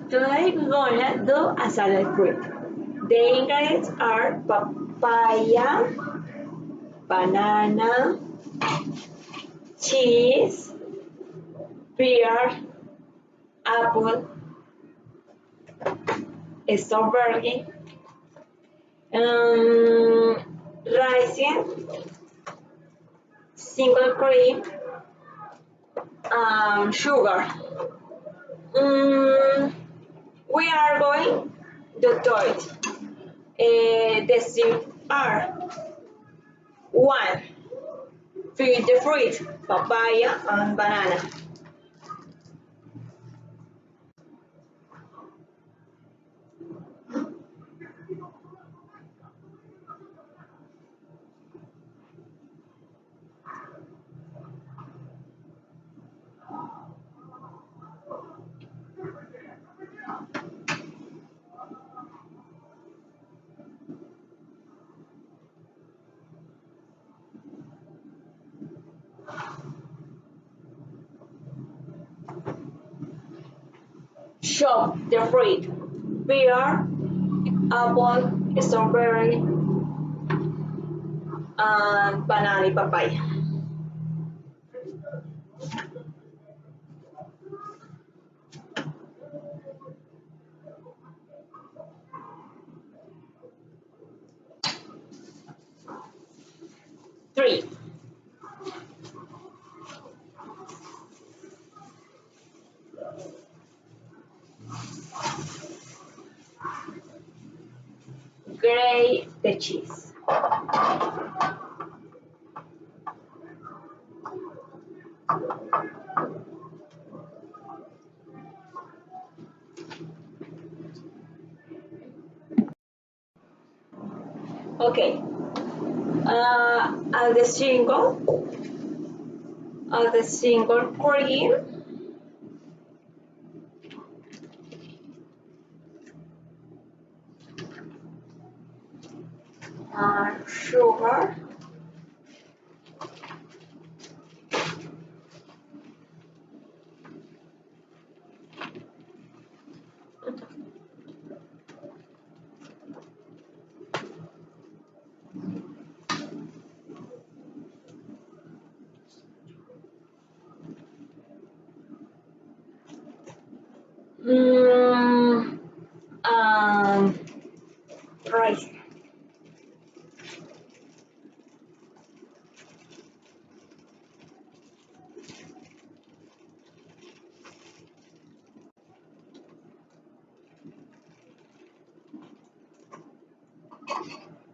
Today we're gonna do a salad prep. The ingredients are papaya, banana, cheese, pear, apple, strawberry, rice, single cream, sugar. We are going to do it. The steps are 1. Peel the fruit, papaya and banana. 2. Chop the fruit, pear, apple, strawberry, and banana papaya. 3. Grate the cheese. Okay. Add the single cream. Sugar. Rice.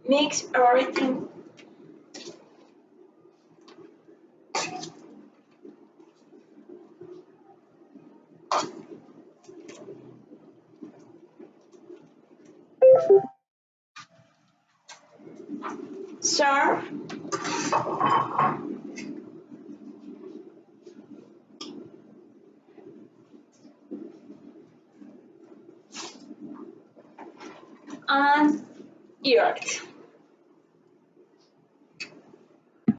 Mix everything. Serve. And eat.